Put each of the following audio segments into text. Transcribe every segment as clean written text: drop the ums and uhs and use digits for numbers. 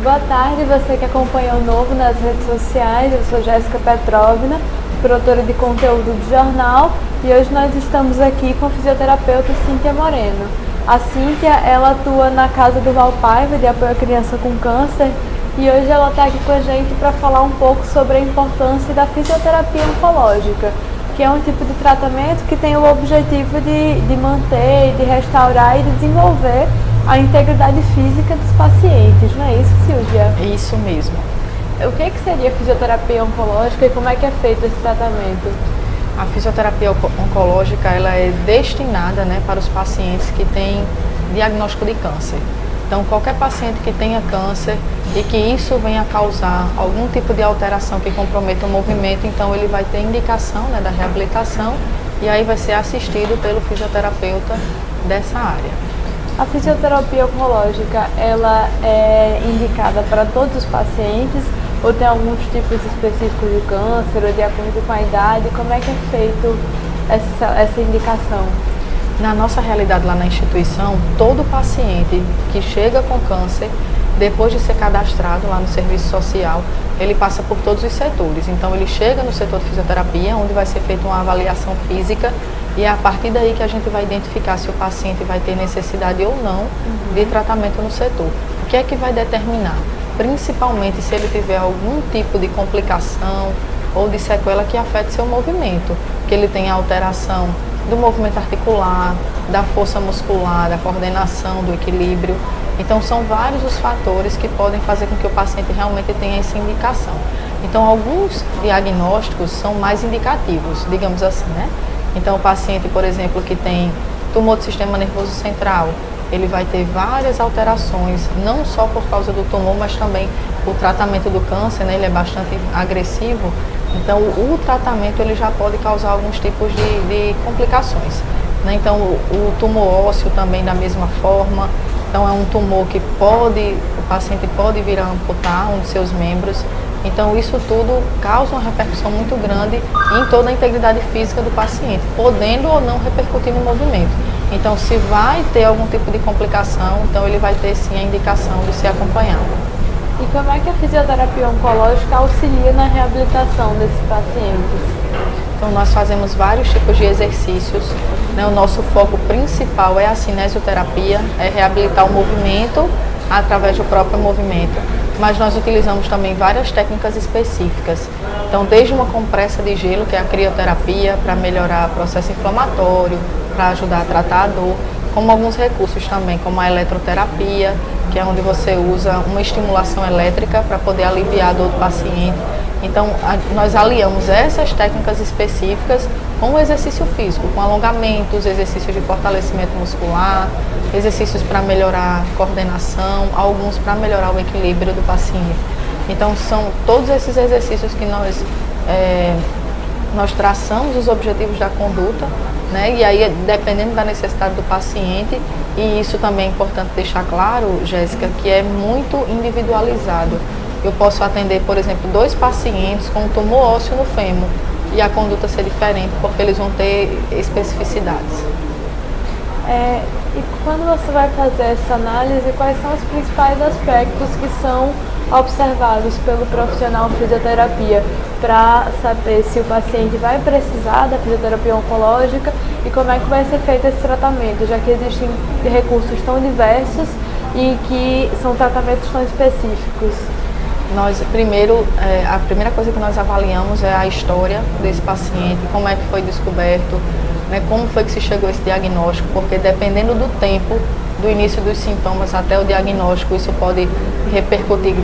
Boa tarde, você que acompanha o Novo nas redes sociais. Eu sou Jéssica Petrovna, produtora de conteúdo do jornal, e hoje nós estamos aqui com a fisioterapeuta Cíntia Moreno. A Cíntia, ela atua na Casa do Valpaiva, de apoio à criança com câncer, e hoje ela está aqui com a gente para falar um pouco sobre a importância da fisioterapia oncológica, que é um tipo de tratamento que tem o objetivo de manter, de restaurar e de desenvolver a integridade física dos pacientes, não é isso, Silvia? Isso mesmo. O que seria fisioterapia oncológica e como é que é feito esse tratamento? A fisioterapia oncológica ela é destinada, para os pacientes que têm diagnóstico de câncer. Então, qualquer paciente que tenha câncer e que isso venha a causar algum tipo de alteração que comprometa o movimento, então ele vai ter indicação da reabilitação e aí vai ser assistido pelo fisioterapeuta dessa área. A fisioterapia oncológica, ela é indicada para todos os pacientes ou tem alguns tipos específicos de câncer ou de acordo com a idade? Como é que é feito essa indicação? Na nossa realidade lá na instituição, todo paciente que chega com câncer, depois de ser cadastrado lá no serviço social, ele passa por todos os setores. Então ele chega no setor de fisioterapia, onde vai ser feita uma avaliação física e é a partir daí que a gente vai identificar se o paciente vai ter necessidade ou não de tratamento no setor. O que é que vai determinar? Principalmente se ele tiver algum tipo de complicação ou de sequela que afete seu movimento, que ele tenha alteração do movimento articular, da força muscular, da coordenação, do equilíbrio. Então são vários os fatores que podem fazer com que o paciente realmente tenha essa indicação. Então alguns diagnósticos são mais indicativos, digamos assim, Então o paciente, por exemplo, que tem tumor do sistema nervoso central, ele vai ter várias alterações, não só por causa do tumor, mas também o tratamento do câncer, ele é bastante agressivo. Então o tratamento ele já pode causar alguns tipos de complicações. Então o tumor ósseo também da mesma forma. Então é um tumor que o paciente pode vir a amputar um de seus membros. Então isso tudo causa uma repercussão muito grande em toda a integridade física do paciente, podendo ou não repercutir no movimento. Então se vai ter algum tipo de complicação, então ele vai ter sim a indicação de ser acompanhado. E como é que a fisioterapia oncológica auxilia na reabilitação desses pacientes? Então nós fazemos vários tipos de exercícios, O nosso foco principal é a cinesioterapia, é reabilitar o movimento através do próprio movimento, mas nós utilizamos também várias técnicas específicas. Então desde uma compressa de gelo, que é a crioterapia, para melhorar o processo inflamatório, para ajudar a tratar a dor, como alguns recursos também, como a eletroterapia, que é onde você usa uma estimulação elétrica para poder aliviar a dor do paciente. Então, nós aliamos essas técnicas específicas com o exercício físico, com alongamentos, exercícios de fortalecimento muscular, exercícios para melhorar a coordenação, alguns para melhorar o equilíbrio do paciente. Então, são todos esses exercícios que nós traçamos os objetivos da conduta, E aí, dependendo da necessidade do paciente, e isso também é importante deixar claro, Jéssica, que é muito individualizado. Eu posso atender, por exemplo, 2 pacientes com tumor ósseo no fêmur e a conduta ser diferente, porque eles vão ter especificidades. E quando você vai fazer essa análise, quais são os principais aspectos que são observados pelo profissional de fisioterapia para saber se o paciente vai precisar da fisioterapia oncológica e como é que vai ser feito esse tratamento, já que existem recursos tão diversos e que são tratamentos tão específicos? A primeira coisa que nós avaliamos é a história desse paciente, como é que foi descoberto, como foi que se chegou a esse diagnóstico, porque dependendo do tempo, do início dos sintomas até o diagnóstico, isso pode repercutir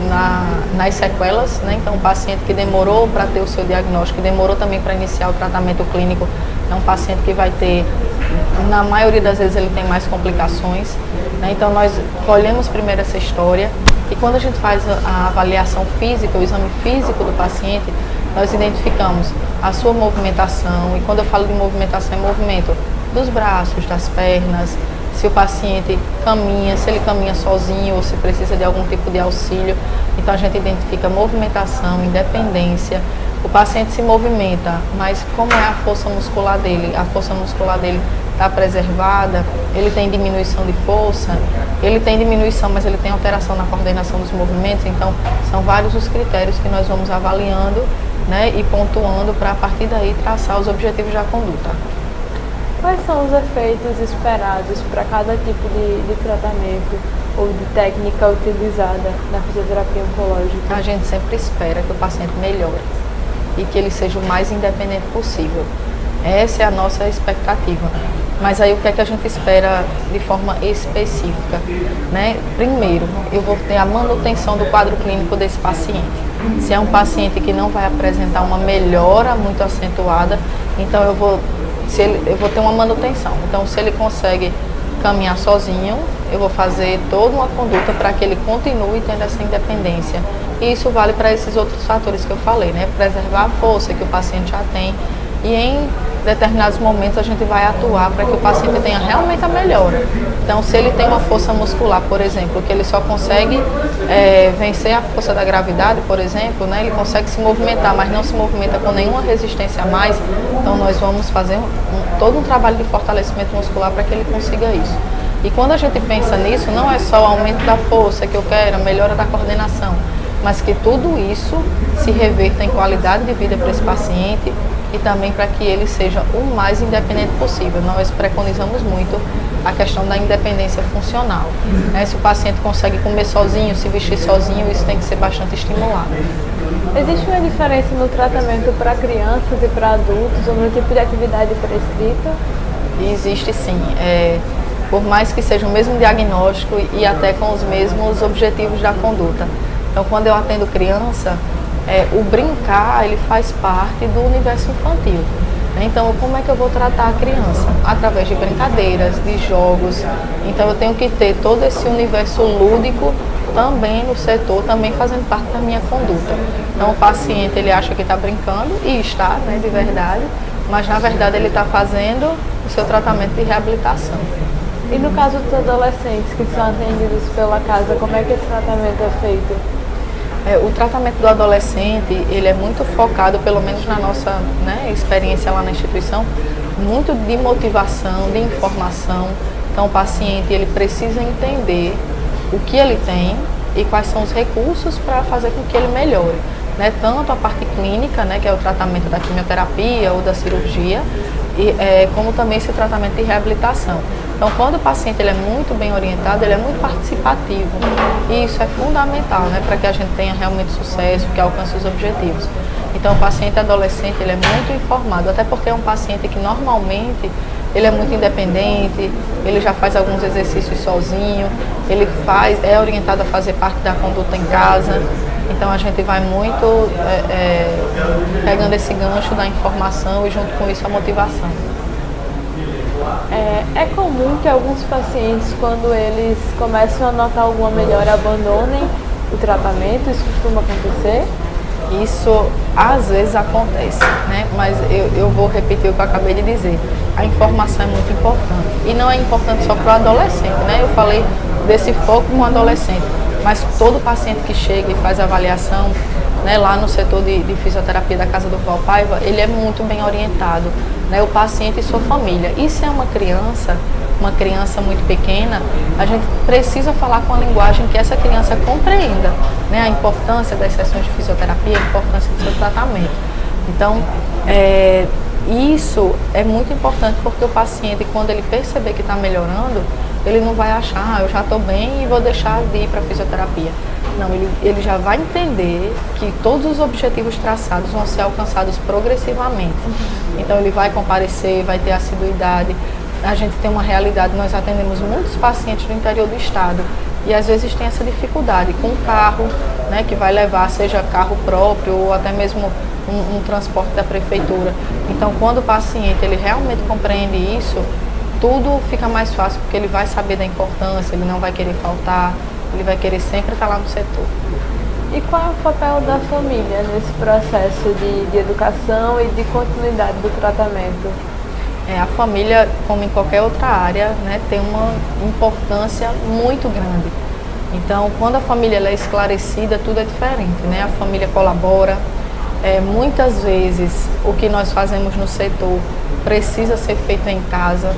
nas sequelas, Então, um paciente que demorou para ter o seu diagnóstico, demorou também para iniciar o tratamento clínico, é um paciente que vai ter, na maioria das vezes, ele tem mais complicações, Então, nós colhemos primeiro essa história e quando a gente faz a avaliação física, o exame físico do paciente, nós identificamos a sua movimentação, e quando eu falo de movimentação, é movimento dos braços, das pernas, se o paciente caminha, se ele caminha sozinho ou se precisa de algum tipo de auxílio. Então a gente identifica movimentação, independência. O paciente se movimenta, mas como é a força muscular dele? A força muscular dele está está preservada, ele tem diminuição de força, ele tem diminuição, mas ele tem alteração na coordenação dos movimentos. Então, são vários os critérios que nós vamos avaliando, né, e pontuando para, a partir daí, traçar os objetivos da conduta. Quais são os efeitos esperados para cada tipo de tratamento ou de técnica utilizada na fisioterapia oncológica? A gente sempre espera que o paciente melhore e que ele seja o mais independente possível. Essa é a nossa expectativa. Mas aí o que é que a gente espera de forma específica, né? Primeiro, eu vou ter a manutenção do quadro clínico desse paciente. Se é um paciente que não vai apresentar uma melhora muito acentuada, então eu vou ter uma manutenção. Então, se ele consegue caminhar sozinho, eu vou fazer toda uma conduta para que ele continue tendo essa independência. E isso vale para esses outros fatores que eu falei, né? Preservar a força que o paciente já tem e em determinados momentos a gente vai atuar para que o paciente tenha realmente a melhora. Então, se ele tem uma força muscular, por exemplo, que ele só consegue vencer a força da gravidade, por exemplo, né? Ele consegue se movimentar, mas não se movimenta com nenhuma resistência a mais, então nós vamos fazer todo um trabalho de fortalecimento muscular para que ele consiga isso. E quando a gente pensa nisso, não é só o aumento da força que eu quero, a melhora da coordenação, mas que tudo isso se reverta em qualidade de vida para esse paciente e também para que ele seja o mais independente possível. Nós preconizamos muito a questão da independência funcional. Né? Se o paciente consegue comer sozinho, se vestir sozinho, isso tem que ser bastante estimulado. Existe uma diferença no tratamento para crianças e para adultos ou no tipo de atividade prescrita? Existe sim. Por mais que seja o mesmo diagnóstico e até com os mesmos objetivos da conduta. Então, quando eu atendo criança, o brincar, ele faz parte do universo infantil. Né? Então, como é que eu vou tratar a criança? Através de brincadeiras, de jogos. Então, eu tenho que ter todo esse universo lúdico também no setor, também fazendo parte da minha conduta. Então, o paciente, ele acha que está brincando, e está, né, de verdade, mas, na verdade, ele está fazendo o seu tratamento de reabilitação. E no caso dos adolescentes que são atendidos pela casa, como é que esse tratamento é feito? O tratamento do adolescente, ele é muito focado, pelo menos na nossa, né, experiência lá na instituição, muito de motivação, de informação. Então, o paciente, ele precisa entender o que ele tem e quais são os recursos para fazer com que ele melhore. Né? Tanto a parte clínica, né, que é o tratamento da quimioterapia ou da cirurgia, como também esse tratamento de reabilitação. Então, quando o paciente ele é muito bem orientado, ele é muito participativo. E isso é fundamental, né, para que a gente tenha realmente sucesso, que alcance os objetivos. Então, o paciente adolescente ele é muito informado, até porque é um paciente que normalmente ele é muito independente, ele já faz alguns exercícios sozinho, ele é orientado a fazer parte da conduta em casa. Então a gente vai muito pegando esse gancho da informação e junto com isso a motivação. É comum que alguns pacientes, quando eles começam a notar alguma melhora, abandonem o tratamento? Isso costuma acontecer? Isso às vezes acontece, né? Mas eu vou repetir o que eu acabei de dizer. A informação é muito importante. E não é importante só para o adolescente, né? Eu falei desse foco com o adolescente. Mas todo paciente que chega e faz avaliação, né, lá no setor de fisioterapia da Casa do Val Paiva, ele é muito bem orientado, né, o paciente e sua família. E se é uma criança muito pequena, a gente precisa falar com a linguagem que essa criança compreenda, né, a importância das sessões de fisioterapia, a importância do seu tratamento. Então, isso é muito importante porque o paciente, quando ele perceber que está melhorando, ele não vai achar, eu já estou bem e vou deixar de ir para a fisioterapia. Não, ele já vai entender que todos os objetivos traçados vão ser alcançados progressivamente. Então ele vai comparecer, vai ter assiduidade. A gente tem uma realidade, nós atendemos muitos pacientes do interior do estado e às vezes tem essa dificuldade com o carro, né, que vai levar, seja carro próprio ou até mesmo um transporte da prefeitura. Então quando o paciente ele realmente compreende isso, tudo fica mais fácil, porque ele vai saber da importância, ele não vai querer faltar, ele vai querer sempre estar lá no setor. E qual é o papel da família nesse processo de educação e de continuidade do tratamento? A família, como em qualquer outra área, né, tem uma importância muito grande. Então, quando a família ela é esclarecida, tudo é diferente, né? A família colabora. Muitas vezes, o que nós fazemos no setor precisa ser feito em casa.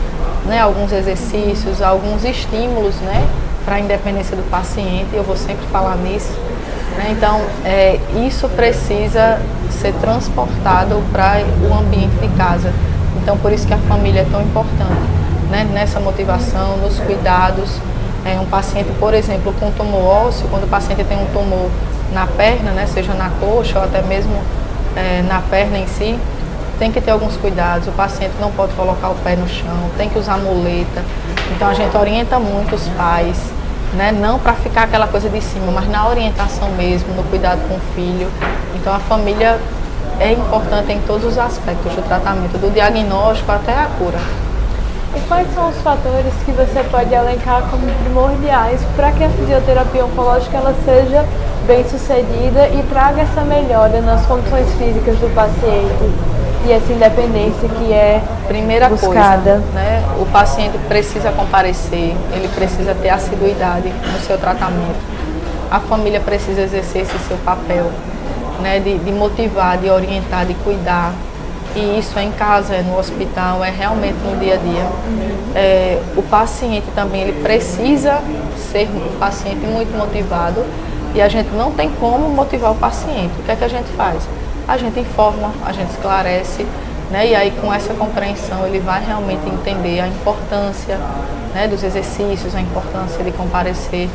né, alguns exercícios, alguns estímulos, né, para a independência do paciente, eu vou sempre falar nisso. Né? Então, isso precisa ser transportado para o ambiente de casa. Então, por isso que a família é tão importante, né? Nessa motivação, nos cuidados. Um paciente, por exemplo, com tumor ósseo, quando o paciente tem um tumor na perna, né, seja na coxa ou até mesmo na perna em si, tem que ter alguns cuidados. O paciente não pode colocar o pé no chão, tem que usar muleta. Então, a gente orienta muito os pais, né, não para ficar aquela coisa de cima, mas na orientação mesmo, no cuidado com o filho. Então, a família é importante em todos os aspectos do tratamento, do diagnóstico até a cura. E quais são os fatores que você pode elencar como primordiais para que a fisioterapia oncológica ela seja bem sucedida e traga essa melhora nas condições físicas do paciente e essa independência que é primeira buscada? Coisa, né? O paciente precisa comparecer, ele precisa ter assiduidade no seu tratamento. A família precisa exercer esse seu papel, né? De motivar, de orientar, de cuidar. E isso é em casa, é no hospital, é realmente no dia a dia. O paciente também, ele precisa ser um paciente muito motivado e a gente não tem como motivar o paciente. O que é que a gente faz? A gente informa, a gente esclarece, né? E aí com essa compreensão ele vai realmente entender a importância, né, dos exercícios, a importância de comparecer.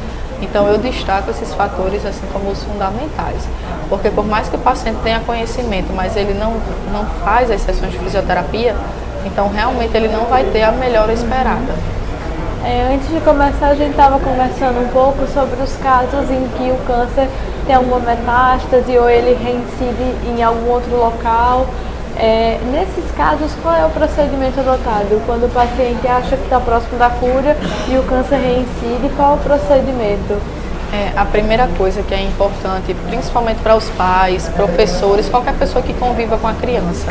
Então eu destaco esses fatores assim como os fundamentais, porque por mais que o paciente tenha conhecimento, mas ele não faz as sessões de fisioterapia, então realmente ele não vai ter a melhora esperada. Antes de começar, a gente estava conversando um pouco sobre os casos em que o câncer tem alguma metástase ou ele reincide em algum outro local. Nesses casos, qual é o procedimento adotado? Quando o paciente acha que está próximo da cura e o câncer reincide, qual é o procedimento? A primeira coisa que é importante, principalmente para os pais, professores, qualquer pessoa que conviva com a criança,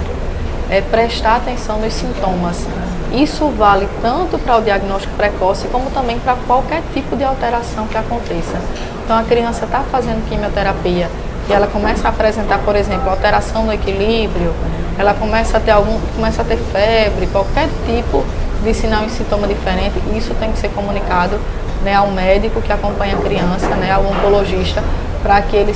é prestar atenção nos sintomas. Isso vale tanto para o diagnóstico precoce, como também para qualquer tipo de alteração que aconteça. Então, a criança está fazendo quimioterapia e ela começa a apresentar, por exemplo, alteração no equilíbrio, ela começa a ter febre, qualquer tipo de sinal e sintoma diferente, isso tem que ser comunicado, né, ao médico que acompanha a criança, né, ao oncologista, para que ele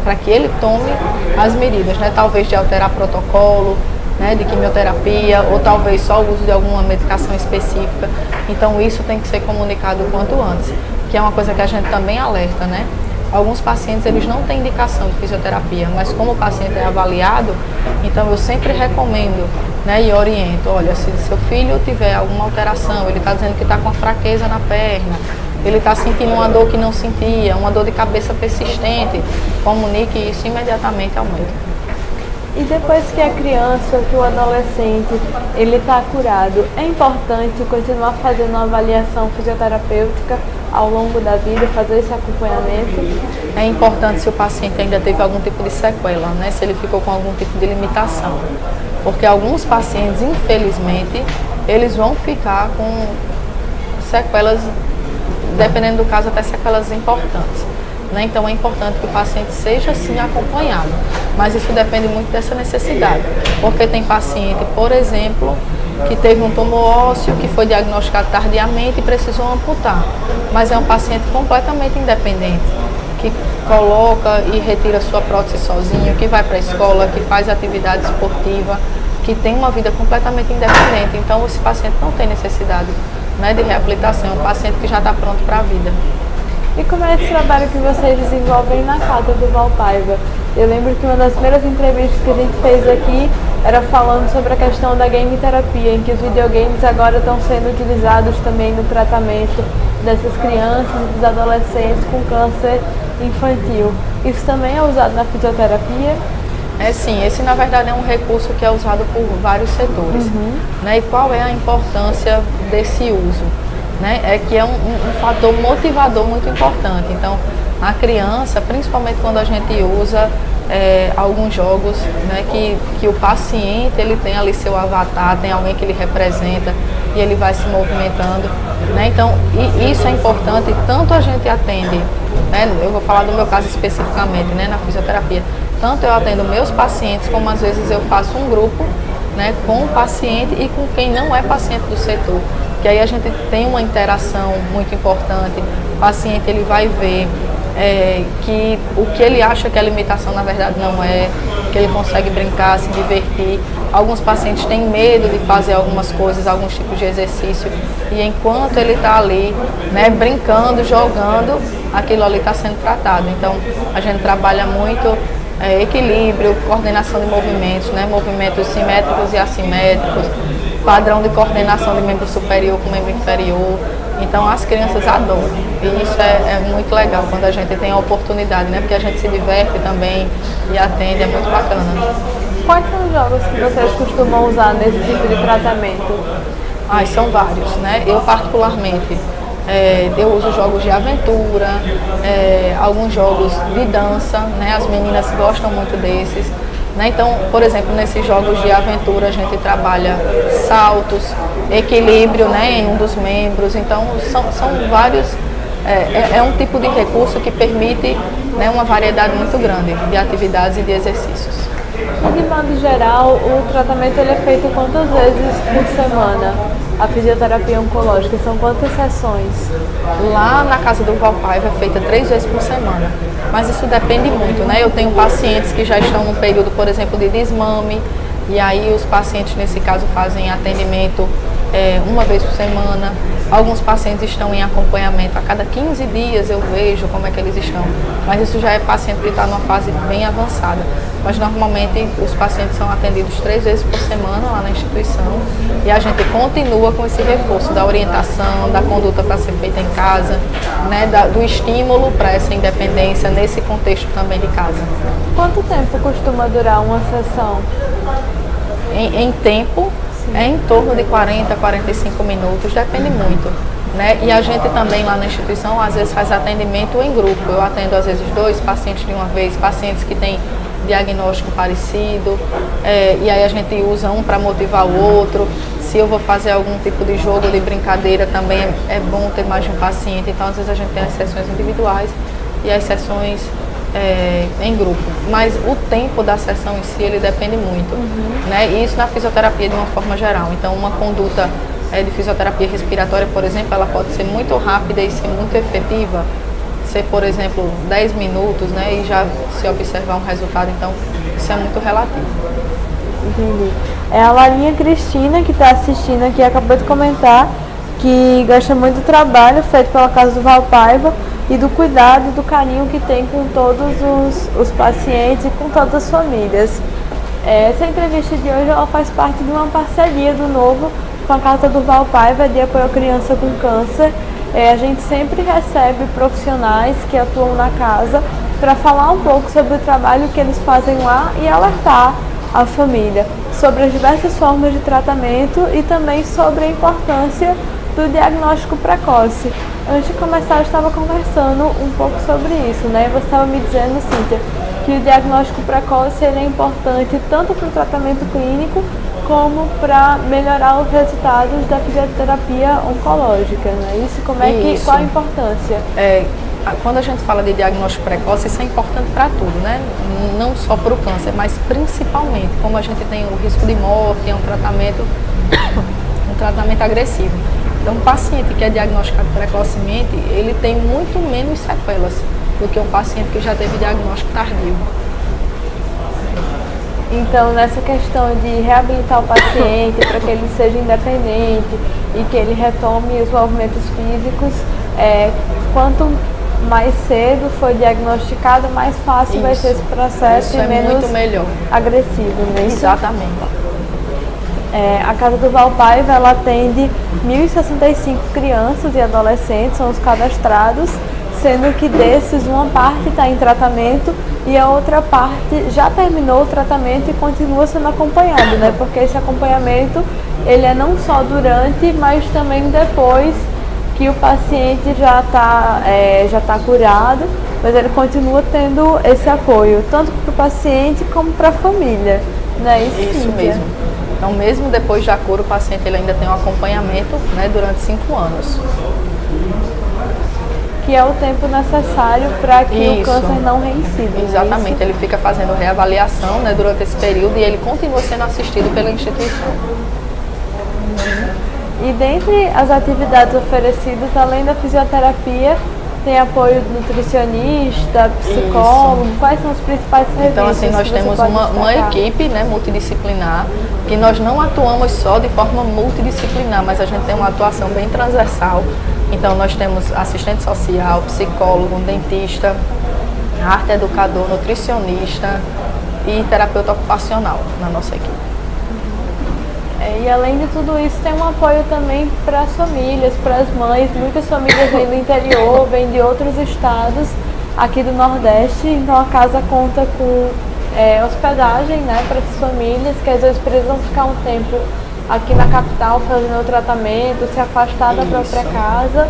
para que ele tome as medidas, né, talvez de alterar protocolo, né, de quimioterapia, ou talvez só o uso de alguma medicação específica. Então isso tem que ser comunicado o quanto antes, que é uma coisa que a gente também alerta, né? Alguns pacientes eles não têm indicação de fisioterapia, mas como o paciente é avaliado, então eu sempre recomendo, né, e oriento, olha, se seu filho tiver alguma alteração, ele está dizendo que está com uma fraqueza na perna, ele está sentindo uma dor que não sentia, uma dor de cabeça persistente, comunique isso imediatamente ao médico. E depois que a criança, que o adolescente, ele está curado, é importante continuar fazendo uma avaliação fisioterapêutica ao longo da vida, fazer esse acompanhamento? É importante se o paciente ainda teve algum tipo de sequela, né? Se ele ficou com algum tipo de limitação. Porque alguns pacientes, infelizmente, eles vão ficar com sequelas, dependendo do caso, até sequelas importantes. Né? Então é importante que o paciente seja sim acompanhado, mas isso depende muito dessa necessidade, porque tem paciente, por exemplo, que teve um tumor ósseo que foi diagnosticado tardiamente e precisou amputar, mas é um paciente completamente independente, que coloca e retira sua prótese sozinho, que vai para a escola, que faz atividade esportiva, que tem uma vida completamente independente. Então esse paciente não tem necessidade, né, de reabilitação, é um paciente que já está pronto para a vida. E como é esse trabalho que vocês desenvolvem na casa do Valpaiva? Eu lembro que uma das primeiras entrevistas que a gente fez aqui era falando sobre a questão da game terapia, em que os videogames agora estão sendo utilizados também no tratamento dessas crianças e dos adolescentes com câncer infantil. Isso também é usado na fisioterapia? Sim, esse na verdade é um recurso que é usado por vários setores. Né? E qual é a importância desse uso? Né, é que é um fator motivador muito importante. Então, a criança, principalmente quando a gente usa alguns jogos, né, que o paciente ele tem ali seu avatar, tem alguém que ele representa e ele vai se movimentando. Né, então, isso é importante, tanto a gente atende, né, eu vou falar do meu caso especificamente, né, na fisioterapia, tanto eu atendo meus pacientes, como às vezes eu faço um grupo né, com o paciente e com quem não é paciente do setor. Que aí a gente tem uma interação muito importante. O paciente ele vai ver que o que ele acha que é limitação na verdade não é, que ele consegue brincar, se divertir. Alguns pacientes têm medo de fazer algumas coisas, alguns tipos de exercício, e enquanto ele está ali, né, brincando, jogando, aquilo ali está sendo tratado. Então a gente trabalha muito equilíbrio, coordenação de movimentos, né, movimentos simétricos e assimétricos, padrão de coordenação de membro superior com membro inferior. Então as crianças adoram, e isso é muito legal quando a gente tem a oportunidade, né? Porque a gente se diverte também e atende, é muito bacana. Quais são os jogos que vocês costumam usar nesse tipo de tratamento? São vários, né? Eu particularmente, eu uso jogos de aventura, alguns jogos de dança, né? As meninas gostam muito desses. Né? Então, por exemplo, nesses jogos de aventura a gente trabalha saltos, equilíbrio, né, em um dos membros. Então, são vários, é um tipo de recurso que permite, né, uma variedade muito grande de atividades e de exercícios. E de modo geral, o tratamento ele é feito quantas vezes por semana? A fisioterapia oncológica, são quantas sessões? Lá na casa do Valpaiva é feita 3 vezes por semana, mas isso depende muito, né? Eu tenho pacientes que já estão num período, por exemplo, de desmame, e aí os pacientes, nesse caso, fazem atendimento uma vez por semana. Alguns pacientes estão em acompanhamento a cada 15 dias, eu vejo como é que eles estão, mas isso já é paciente que está numa fase bem avançada. Mas normalmente os pacientes são atendidos 3 vezes por semana lá na instituição, e a gente continua com esse reforço da orientação, da conduta para ser feita em casa, né, do estímulo para essa independência nesse contexto também de casa. Quanto tempo costuma durar uma sessão? Em tempo, é em torno de 40 a 45 minutos, depende muito. Né? E a gente também lá na instituição às vezes faz atendimento em grupo. Eu atendo às vezes 2 pacientes de uma vez, pacientes que têm diagnóstico parecido, e aí a gente usa um para motivar o outro. Se eu vou fazer algum tipo de jogo, de brincadeira, também é bom ter mais de um paciente. Então às vezes a gente tem as sessões individuais e as sessões em grupo, mas o tempo da sessão em si ele depende muito, né? E isso na fisioterapia de uma forma geral. Então uma conduta de fisioterapia respiratória, por exemplo, ela pode ser muito rápida e ser muito efetiva, ser, por exemplo, 10 minutos, né? E já se observar um resultado. Então isso é muito relativo. Entendi. É a Larinha Cristina que está assistindo aqui, acabou de comentar que gosta muito do trabalho feito pela Casa do Valpaiva e do cuidado e do carinho que tem com todos os pacientes e com todas as famílias. Essa entrevista de hoje ela faz parte de uma parceria do Novo com a Casa do Valpaiva de apoio à criança com câncer. A gente sempre recebe profissionais que atuam na casa para falar um pouco sobre o trabalho que eles fazem lá e alertar a família sobre as diversas formas de tratamento e também sobre a importância do diagnóstico precoce. Antes de começar, eu estava conversando um pouco sobre isso, né? Você estava me dizendo, Cíntia, que o diagnóstico precoce ele é importante tanto para o tratamento clínico como para melhorar os resultados da fisioterapia oncológica, né? Isso, qual a importância? Quando a gente fala de diagnóstico precoce, isso é importante para tudo, né? Não só para o câncer, mas principalmente, como a gente tem o risco de morte, é um tratamento agressivo. Então, um paciente que é diagnosticado precocemente, ele tem muito menos sequelas do que um paciente que já teve diagnóstico tardio. Então, nessa questão de reabilitar o paciente para que ele seja independente e que ele retome os movimentos físicos, quanto mais cedo for diagnosticado, mais fácil vai ser esse processo e menos muito melhor. Agressivo, né? Exatamente. A Casa do Valpaiva ela atende 1.065 crianças e adolescentes, são os cadastrados, sendo que desses uma parte está em tratamento e a outra parte já terminou o tratamento e continua sendo acompanhado, né? Porque esse acompanhamento ele é não só durante, mas também depois que o paciente já tá curado, mas ele continua tendo esse apoio, tanto para o paciente como para a família, né? Isso mesmo. Então, mesmo depois da cura, o paciente ele ainda tem um acompanhamento, né, durante 5 anos. que é o tempo necessário para que o Isso. câncer não reincida. Exatamente, ele fica fazendo reavaliação, né, durante esse período e ele continua sendo assistido pela instituição. E dentre as atividades oferecidas, além da fisioterapia, tem apoio nutricionista, psicólogo. Isso. Quais são os principais serviços? Então, assim, nós que você temos pode uma destacar? equipe, né, multidisciplinar, que nós não atuamos só de forma multidisciplinar, mas a gente tem uma atuação bem transversal. Então, nós temos assistente social, psicólogo, dentista, arte educador, nutricionista e terapeuta ocupacional na nossa equipe. E além de tudo isso, tem um apoio também para as famílias, para as mães. Muitas famílias vêm do interior, vêm de outros estados aqui do Nordeste. Então a casa conta com hospedagem, né, para essas famílias que às vezes precisam ficar um tempo aqui na capital fazendo o tratamento, se afastar da própria casa.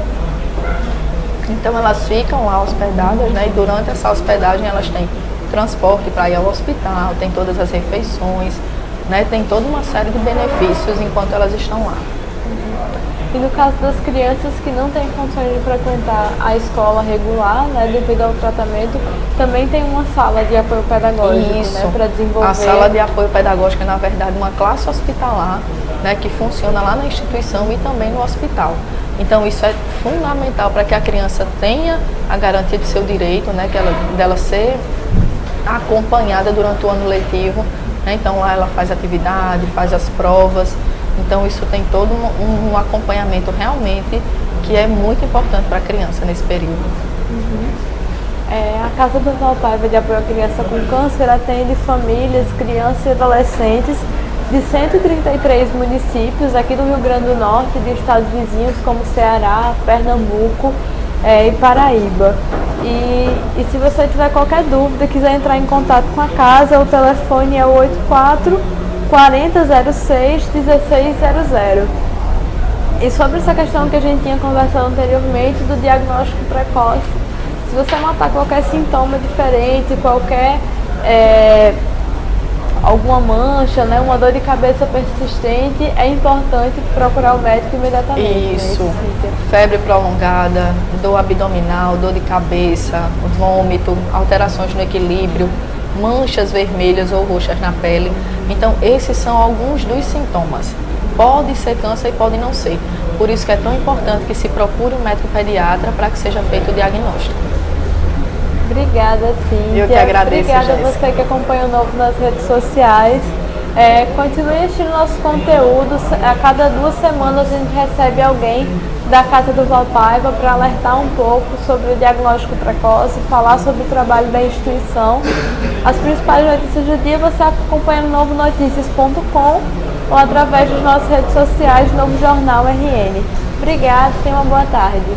Então elas ficam lá hospedadas, né, e durante essa hospedagem elas têm transporte para ir ao hospital, tem todas as refeições, né, tem toda uma série de benefícios enquanto elas estão lá. E no caso das crianças que não têm condições de frequentar a escola regular, né, devido ao tratamento, também tem uma sala de apoio pedagógico, né, para desenvolver. A sala de apoio pedagógico é, na verdade, uma classe hospitalar, né, que funciona lá na instituição e também no hospital. Então, isso é fundamental para que a criança tenha a garantia de seu direito, né, dela ser acompanhada durante o ano letivo. Então lá ela faz atividade, faz as provas, então isso tem todo um acompanhamento realmente que é muito importante para a criança nesse período. A Casa do Valpaiva de Apoio à Criança com Câncer atende famílias, crianças e adolescentes de 133 municípios aqui do Rio Grande do Norte, de estados vizinhos como Ceará, Pernambuco e Paraíba. E se você tiver qualquer dúvida, quiser entrar em contato com a casa, o telefone é o 84 4006 1600. E sobre essa questão que a gente tinha conversado anteriormente do diagnóstico precoce, se você notar qualquer sintoma diferente, qualquer alguma mancha, né, uma dor de cabeça persistente, é importante procurar o médico imediatamente. Isso, né? febre prolongada, dor abdominal, dor de cabeça, vômito, alterações no equilíbrio, manchas vermelhas ou roxas na pele. Então, esses são alguns dos sintomas. Pode ser câncer e pode não ser. Por isso que é tão importante que se procure um médico pediatra para que seja feito o diagnóstico. Obrigada, Cíntia. Eu que agradeço, Obrigada a Jéssica. você que acompanha o Novo nas redes sociais. Continue assistindo nossos conteúdos. A cada 2 semanas a gente recebe alguém da Casa do Valpaiva para alertar um pouco sobre o diagnóstico precoce, falar sobre o trabalho da instituição. As principais notícias do dia você acompanha no novonoticias.com ou através das nossas redes sociais, Novo Jornal RN. Obrigada, tenha uma boa tarde.